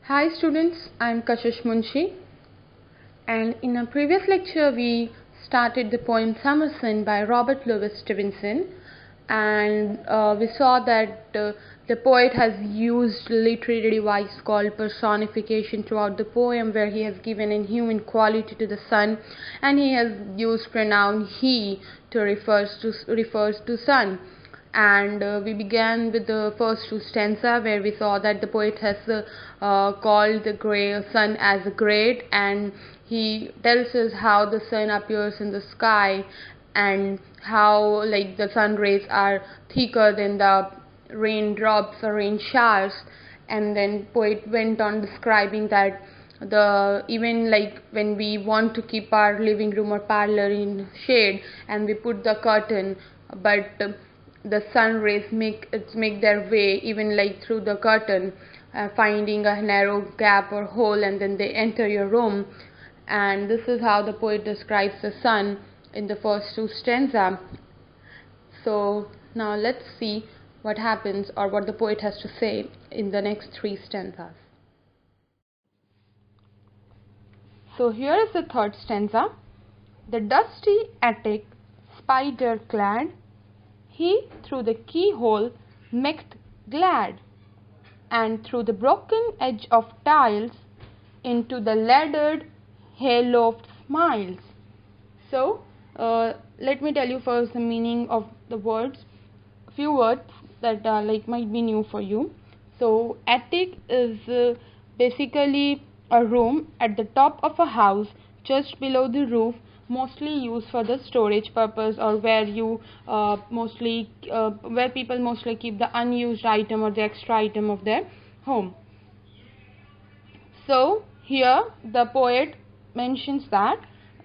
Hi students, I am Kashish Munshi, and in a previous lecture we started the poem Summerson by Robert Louis Stevenson, and we saw that the poet has used literary device called personification throughout the poem, where he has given a human quality to the sun, and he has used pronoun he to refers to sun. And we began with the first two stanza, where we saw that the poet has called the gray sun as great, and he tells us how the sun appears in the sky and how like the sun rays are thicker than the raindrops or rain showers. And then poet went on describing that the even like when we want to keep our living room or parlor in shade and we put the curtain, but the sun rays make their way even like through the curtain, finding a narrow gap or hole, and then they enter your room. And this is how the poet describes the sun in the first two stanza. So now let's see what happens, or what the poet has to say in the next three stanzas. So here is the third stanza. The dusty attic, spider clad, he through the keyhole maketh glad, and through the broken edge of tiles into the laddered hayloft smiles. So let me tell you first the meaning of the words. Few words that might be new for you. So attic is basically a room at the top of a house just below the roof, mostly used for the storage purpose, or where you where people mostly keep the unused item or the extra item of their home. So here the poet mentions that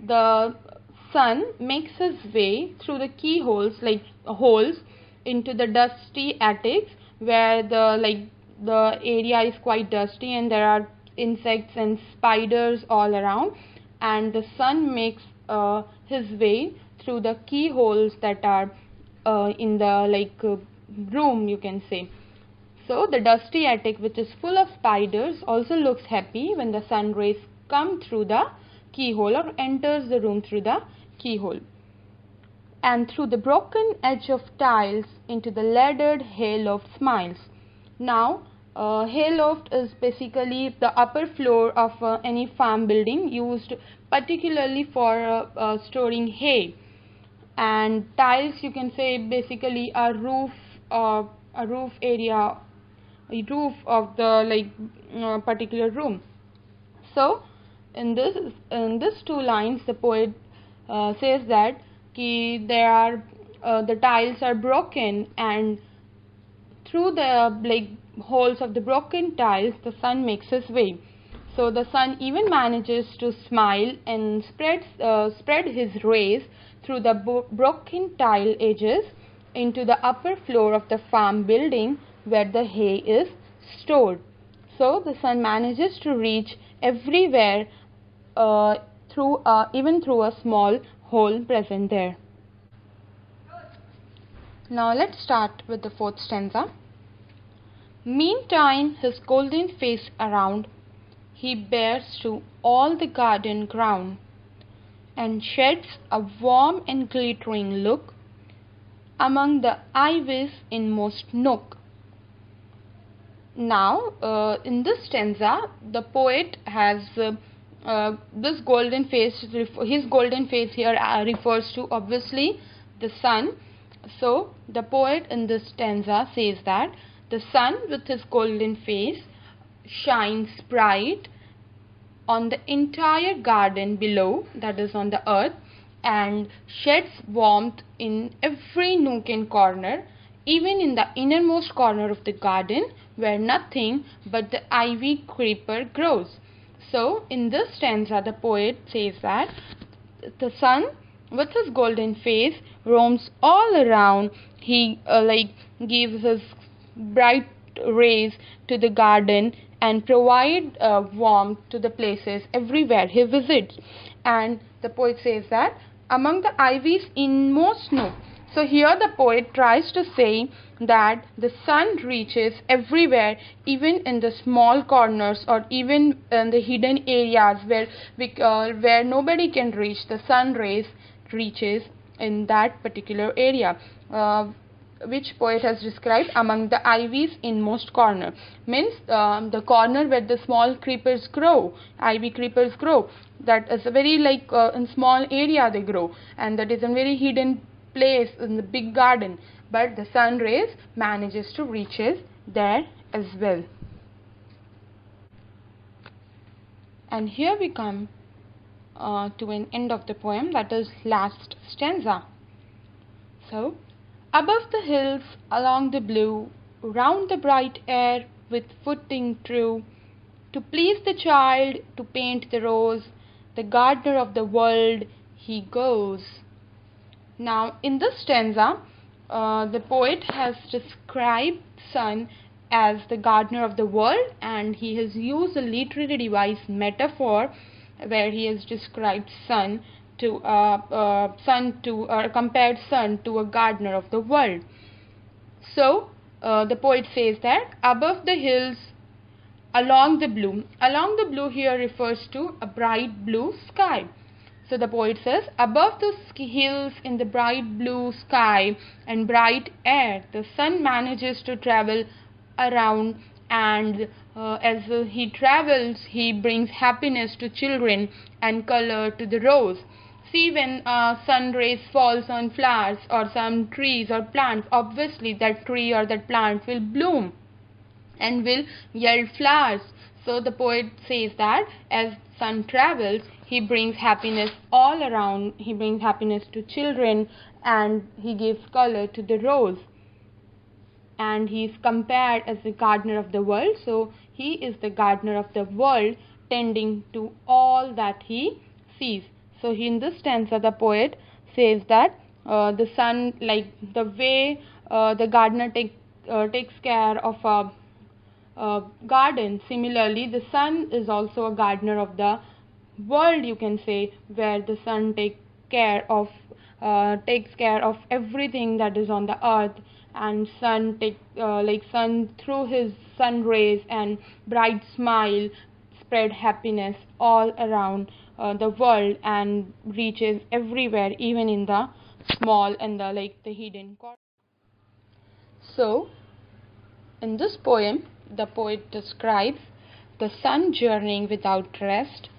the sun makes his way through the keyholes, like holes, into the dusty attics, where the area is quite dusty and there are insects and spiders all around, and the sun makes his way through the keyholes that are in the room, you can say. So the dusty attic, which is full of spiders, also looks happy when the sun rays come through the keyhole or enters the room through the keyhole. And through the broken edge of tiles into the laddered hayloft smiles. Now hayloft is basically the upper floor of any farm building, used particularly for storing hay. And tiles, you can say, basically a roof area, a roof of the particular room. So in this two lines the poet says that the tiles are broken, and through the holes of the broken tiles the sun makes his way. So the sun even manages to smile and spread his rays through the broken tile edges into the upper floor of the farm building where the hay is stored. So the sun manages to reach everywhere, even through a small hole present there. Now let's start with the fourth stanza. Meantime his golden face around he bears to all the garden ground, and sheds a warm and glittering look among the ivy's inmost nook. Now in this stanza the poet has this golden face. His golden face here refers to obviously the sun. So the poet in this stanza says that the sun with his golden face shines bright on the entire garden below, that is on the earth, and sheds warmth in every nook and corner, even in the innermost corner of the garden where nothing but the ivy creeper grows. So in this stanza the poet says that the sun with his golden face roams all around. He gives his bright rays to the garden and provide warmth to the places everywhere he visits. And the poet says that among the ivy's inmost nook, So here the poet tries to say that the sun reaches everywhere, even in the small corners or even in the hidden areas where nobody can reach. The sun rays reaches in that particular area, which poet has described among the ivy's inmost corner. Means the corner where the small creepers grow, ivy creepers grow. That is a very in small area they grow, and that is a very hidden place in the big garden. But the sun rays manages to reaches there as well. And here we come to an end of the poem, that is last stanza. So, above the hills, along the blue, round the bright air, with footing true, to please the child, to paint the rose, the gardener of the world he goes. Now, in this stanza, the poet has described sun as the gardener of the world, and he has used a literary device metaphor where he has described sun to compared sun to a gardener of the world. So the poet says that above the hills, along the blue here refers to a bright blue sky. So the poet says, above the hills in the bright blue sky and bright air, the sun manages to travel around, and as he travels, he brings happiness to children and color to the rose. See, when sun rays falls on flowers or some trees or plants, obviously that tree or that plant will bloom and will yield flowers. So the poet says that as sun travels, he brings happiness all around. He brings happiness to children, and he gives color to the rose. And he is compared as the gardener of the world. So he is the gardener of the world, tending to all that he sees. So in this stanza, the poet says that the sun, like the way the gardener takes care of a garden, similarly the sun is also a gardener of the world, you can say, where the sun takes care of everything that is on the earth, and sun through his sun rays and bright smile spread happiness all around the world and reaches everywhere, even in the small and the hidden corner. So in this poem, the poet describes the sun journeying without rest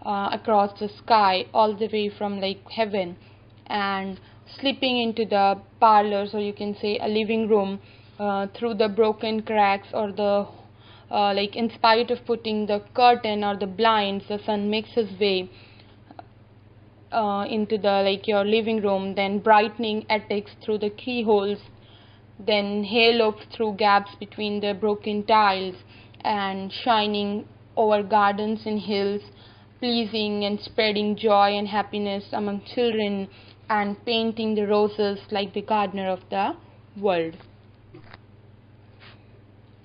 across the sky, all the way from heaven, and slipping into the parlors, or you can say a living room, through the broken cracks, or the in spite of putting the curtain or the blinds, the sun makes his way into the your living room, then brightening attics through the keyholes, then halos through gaps between the broken tiles, and shining over gardens and hills, pleasing and spreading joy and happiness among children, and painting the roses like the gardener of the world.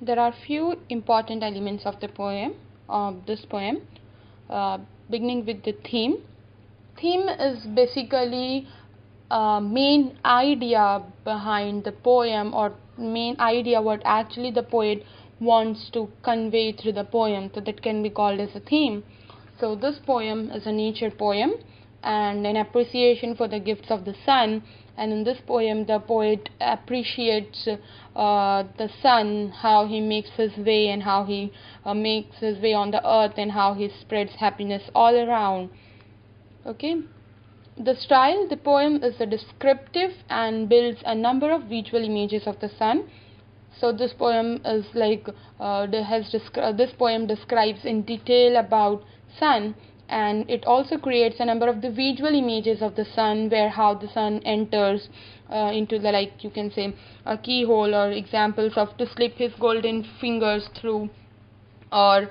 There are few important elements of this poem, beginning with the theme. Theme is basically main idea behind the poem, or main idea what actually the poet wants to convey through the poem, so that can be called as a theme. So this poem is a nature poem and an appreciation for the gifts of the sun, and in this poem the poet appreciates the sun, how he makes his way, and how he makes his way on the earth, and how he spreads happiness all around. Okay. The style, the poem is a descriptive and builds a number of visual images of the sun. So this poem is this poem describes in detail about sun, and it also creates a number of the visual images of the sun, where how the sun enters into the you can say a keyhole, or examples of to slip his golden fingers through, or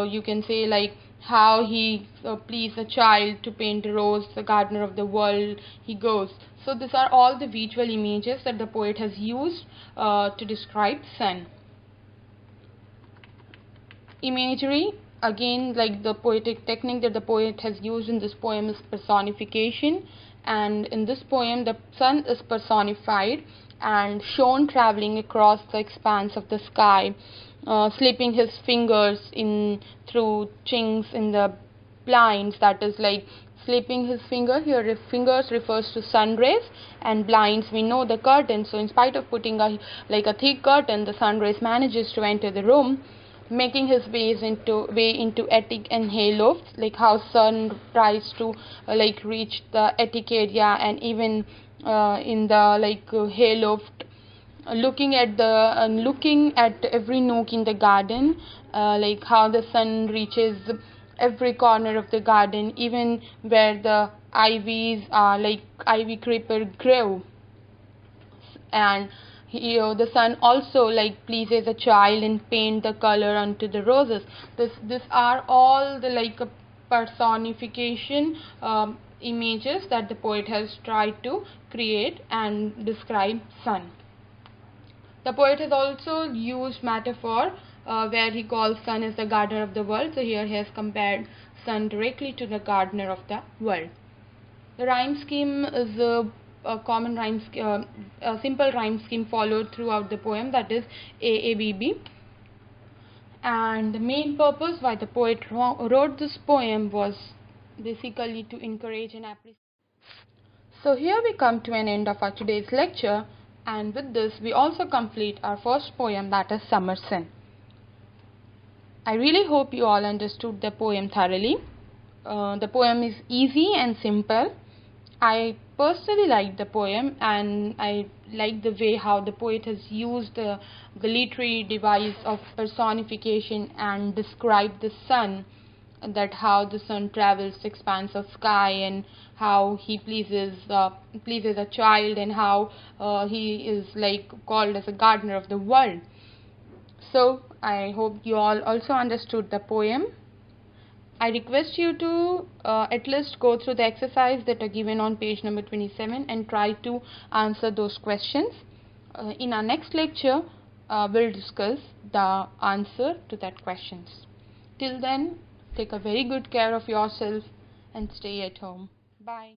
you can say how he please a child, to paint a rose, the gardener of the world he goes. So these are all the visual images that the poet has used to describe sun. Imagery, again, the poetic technique that the poet has used in this poem is personification, and in this poem the sun is personified and shown traveling across the expanse of the sky, slipping his fingers in through chinks in the blinds. That is like slipping his finger here. Fingers refers to sun rays, and blinds, we know, the curtain. So in spite of putting a thick curtain, the sun rays manages to enter the room, making his way into attic and hay lofts, like how sun tries to reach the attic area, and even in the hay loft, looking at every nook in the garden, like how the sun reaches every corner of the garden, even where the ivies are, like ivy creeper grow. And here the sun also pleases a child and paint the color onto the roses. This are all the personification images that the poet has tried to create and describe sun. The poet has also used metaphor where he calls sun as the gardener of the world. So here he has compared sun directly to the gardener of the world. The rhyme scheme is a common a simple rhyme scheme followed throughout the poem, that is AABB. And the main purpose why the poet wrote this poem was basically to encourage and appreciate. So here we come to an end of our today's lecture, and with this we also complete our first poem, that is Summer Sun. I really hope you all understood the poem thoroughly. The poem is easy and simple. I personally like the poem, and I like the way how the poet has used the literary device of personification and described the sun, that how the sun travels the expanse of sky, and how he pleases a child, and how he is called as a gardener of the world. So I hope you all also understood the poem. I request you to at least go through the exercise that are given on page number 27 and try to answer those questions. In our next lecture, we'll discuss the answer to that questions. Till then, take a very good care of yourself and stay at home. Bye.